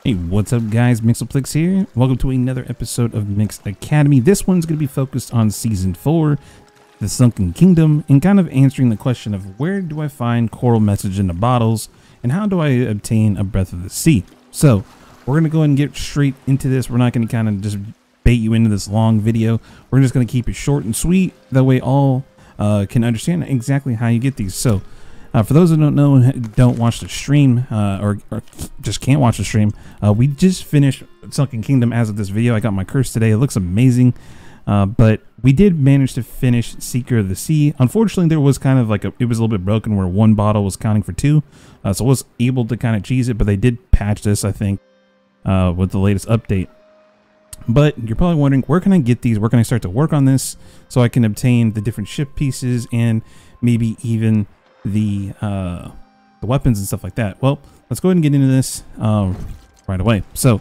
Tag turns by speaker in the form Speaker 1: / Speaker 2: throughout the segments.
Speaker 1: Hey, what's up guys, Mixoplex here. Welcome to another episode of Mixed Academy. This one's going to be focused on Season 4, the Sunken Kingdom, and kind of answering the question of where do I find coral message in the bottles, and how do I obtain a Breath of the Sea. So, we're going to go ahead and get straight into this. We're not going to kind of just bait you into this long video. We're just going to keep it short and sweet. That way all can understand exactly how you get these. So, for those who don't know, don't watch the stream, or just can't watch the stream, we just finished Sunken Kingdom as of this video. I got my curse today. It looks amazing, but we did manage to finish Seeker of the Sea. Unfortunately, there was kind of like it was a little bit broken where one bottle was counting for two, so I was able to kind of cheese it, but they did patch this, I think, with the latest update. But you're probably wondering, where can I get these? Where can I start to work on this so I can obtain the different ship pieces and maybe even the weapons and stuff like that? Well, let's go ahead and get into this right away. So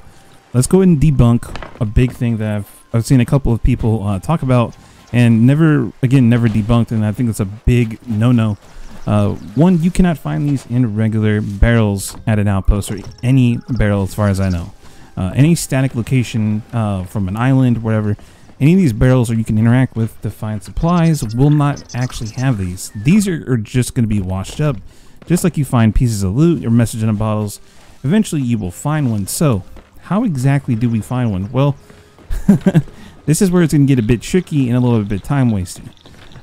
Speaker 1: let's go ahead and debunk a big thing that I've seen a couple of people talk about and never debunked, and I think it's a big no-no. One, you cannot find these in regular barrels at an outpost, or any barrel as far as I know. Any static location from an island, whatever, any of these barrels or you can interact with to find supplies will not actually have these. These are just going to be washed up. Just like you find pieces of loot or message in bottles, eventually you will find one. So how exactly do we find one? Well, this is where it's going to get a bit tricky and a little bit time wasting.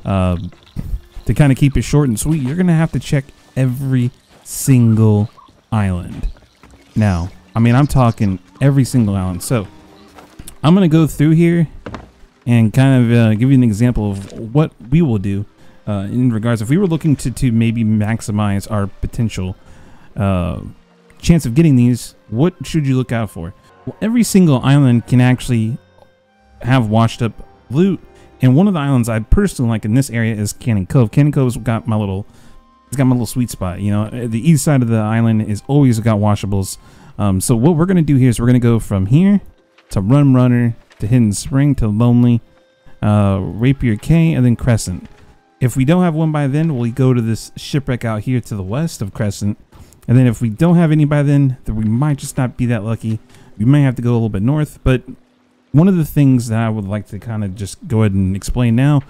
Speaker 1: To kind of keep it short and sweet, you're going to have to check every single island. Now, I mean, I'm talking every single island. So I'm going to go through here and kind of give you an example of what we will do in regards, if we were looking to maybe maximize our potential chance of getting these. What should you look out for? Well, every single island can actually have washed up loot, and one of the islands I personally like in this area is Cannon Cove. Cannon Cove's got my little, it's got my little sweet spot. You know, the east side of the island is always got washables. So what we're going to do here is we're going to go from here to Rum Runner, to Hidden Spring, to Lonely, Rapier Cay, and then Crescent. If we don't have one by then, we'll go to this shipwreck out here to the west of Crescent. And then if we don't have any by then we might just not be that lucky. We may have to go a little bit north. But one of the things that I would like to kind of just go ahead and explain now,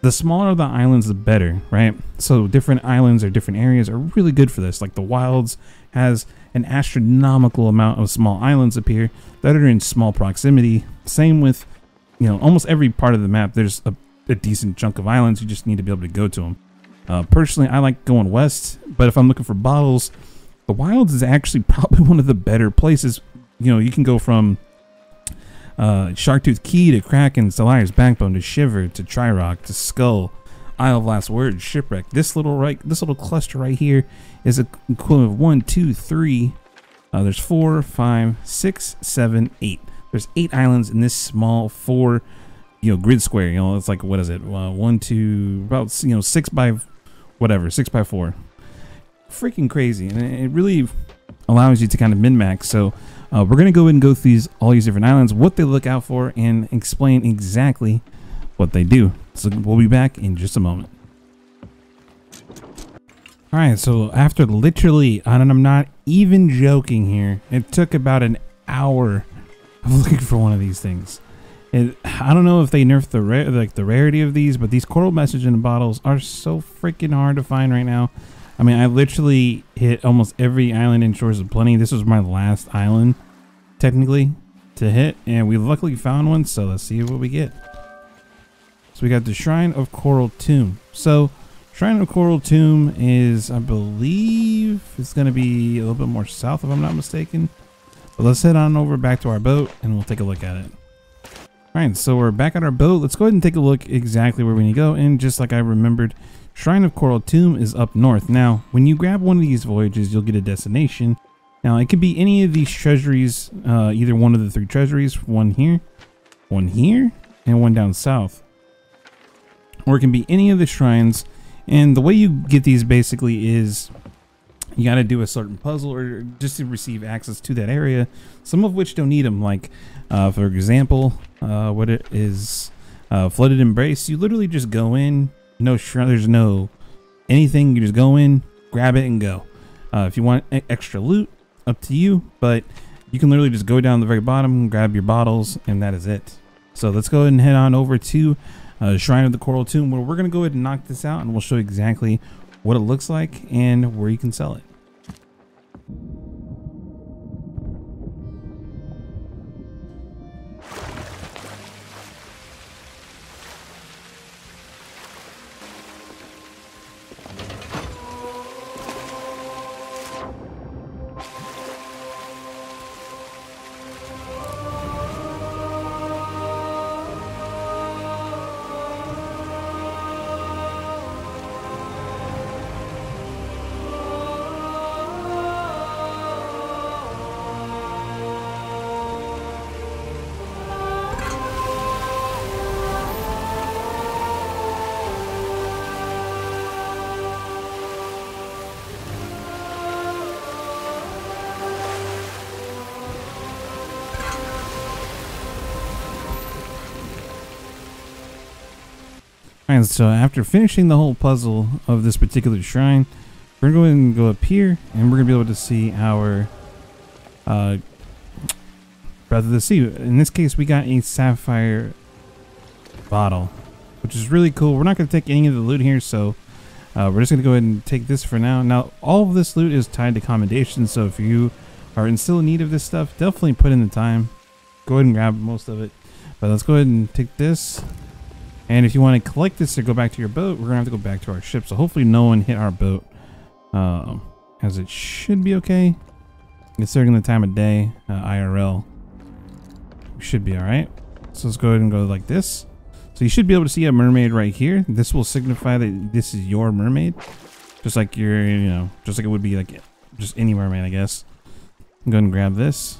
Speaker 1: the smaller the islands, the better, right? So different islands or different areas are really good for this. Like the Wilds has an astronomical amount of small islands up here that are in small proximity. Same with, you know, almost every part of the map. There's a decent chunk of islands. You just need to be able to go to them. Personally, I like going west, but if I'm looking for bottles, the Wilds is actually probably one of the better places. You know, you can go from Sharktooth Key to Kraken, Stellaris Backbone, to Shiver, to Trirock, to Skull, Isle of Last Word, Shipwreck. This little cluster right here is a equivalent of 1, 2, 3. There's 4, 5, 6, 7, 8. There's 8 islands in this small 4, grid square. You know, it's like, what is it? 1, 2, about 6 by whatever, 6 by 4. Freaking crazy, and it really allows you to kind of min-max. So we're gonna go ahead and go through all these different islands, what they look out for, and explain exactly what they do. So we'll be back in just a moment. All right, so after literally, and I'm not even joking here, it took about an hour of looking for one of these things. I don't know if they nerfed the rarity of these, but these coral message in bottles are so freaking hard to find right now. I mean, I literally hit almost every island in Shores of Plenty. This was my last island, technically, to hit, and we luckily found one. So let's see what we get. So we got the Shrine of Coral Tomb. So Shrine of Coral Tomb is, I believe, it's going to be a little bit more south if I'm not mistaken. But let's head on over back to our boat and we'll take a look at it. Alright, so we're back at our boat. Let's go ahead and take a look exactly where we need to go. And just like I remembered, Shrine of Coral Tomb is up north. Now, when you grab one of these voyages, you'll get a destination. Now, it could be any of these treasuries, either one of the 3 treasuries, one here, and one down south. Or it can be any of the shrines. And the way you get these basically is you got to do a certain puzzle or just to receive access to that area, some of which don't need them. Like, for example, what it is, Flooded Embrace. You literally just go in, no shrine, there's no anything. You just go in, grab it, and go. If you want extra loot, up to you, but you can literally just go down the very bottom, grab your bottles, and that is it. So let's go ahead and head on over to Shrine of the Coral Tomb, where we're going to go ahead and knock this out, and we'll show you exactly what it looks like and where you can sell it. And so after finishing the whole puzzle of this particular shrine, we're going to go up here and we're going to be able to see our Breath of the Sea. In this case, we got a sapphire bottle, which is really cool. We're not going to take any of the loot here, so we're just going to go ahead and take this for now. Now, all of this loot is tied to commendations, so if you are still in need of this stuff, definitely put in the time. Go ahead and grab most of it. But let's go ahead and take this. And if you want to collect this or go back to your boat, we're going to have to go back to our ship. So hopefully no one hit our boat, as it should be okay. Considering the time of day, IRL, we should be all right. So let's go ahead and go like this. So you should be able to see a mermaid right here. This will signify that this is your mermaid. Just like your, just like it would be like just any mermaid, I guess. Go ahead and grab this.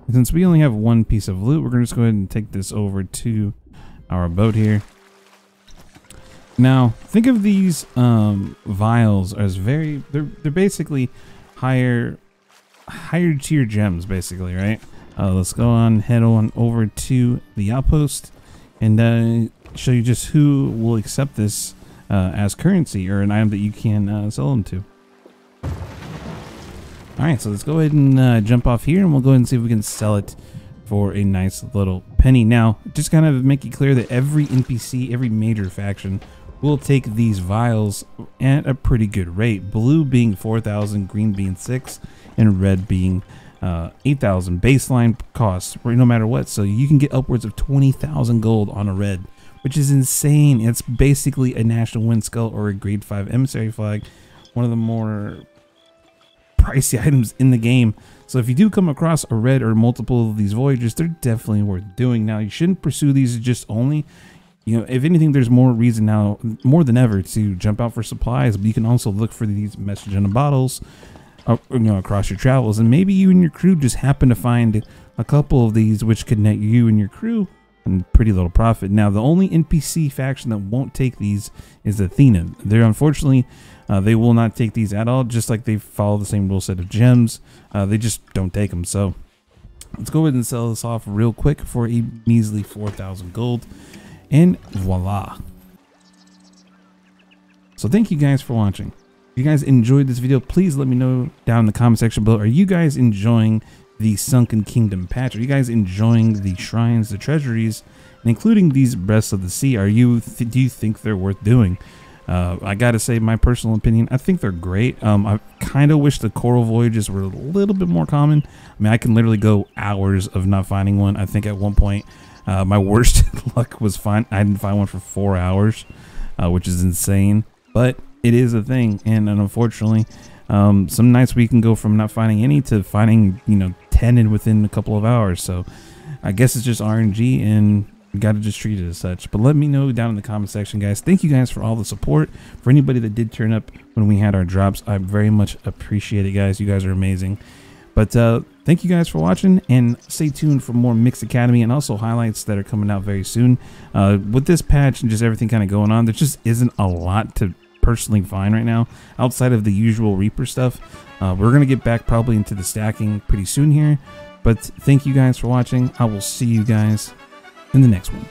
Speaker 1: And since we only have one piece of loot, we're going to just go ahead and take this over to our boat here. Now, think of these vials as they're basically higher tier gems, basically, right? Let's go on, head on over to the outpost and show you just who will accept this as currency or an item that you can sell them to. Alright, so let's go ahead and jump off here and we'll go ahead and see if we can sell it for a nice little penny. Now, just kind of make it clear that every NPC, every major faction will take these vials at a pretty good rate. Blue being 4,000, green being 6, and red being 8,000 baseline costs, no matter what. So you can get upwards of 20,000 gold on a red, which is insane. It's basically a national wind skull or a grade 5 emissary flag, one of the more pricey items in the game. So if you do come across a red or multiple of these voyages, they're definitely worth doing. Now, you shouldn't pursue these just only, if anything, there's more reason now, more than ever, to jump out for supplies, but you can also look for these message in the bottles across your travels, and maybe you and your crew just happen to find a couple of these which could net you and your crew and pretty little profit. Now, the only NPC faction that won't take these is Athena. They're unfortunately they will not take these at all, just like they follow the same rule set of gems. They just don't take them. So let's go ahead and sell this off real quick for a measly 4,000 gold, and voila. So thank you guys for watching. If you guys enjoyed this video, please let me know down in the comment section below. Are you guys enjoying the Sunken Kingdom patch? Are you guys enjoying the shrines, the treasuries, and including these Breaths of the Sea? Do you think they're worth doing? I gotta say, my personal opinion, I think they're great. I kind of wish the coral voyages were a little bit more common. I mean, I can literally go hours of not finding one. I think at one point, my worst luck was I didn't find one for 4 hours, which is insane. But it is a thing, and unfortunately, some nights we can go from not finding any to finding 10 in within a couple of hours. So I guess it's just RNG, and we got to just treat it as such. But let me know down in the comment section, guys. Thank you guys for all the support. For anybody that did turn up when we had our drops, I very much appreciate it, guys. You guys are amazing. But thank you guys for watching, and stay tuned for more Mix Academy and also highlights that are coming out very soon. With this patch and just everything kind of going on, there just isn't a lot to personally find right now outside of the usual Reaper stuff. We're going to get back probably into the stacking pretty soon here. But thank you guys for watching. I will see you guys in the next one.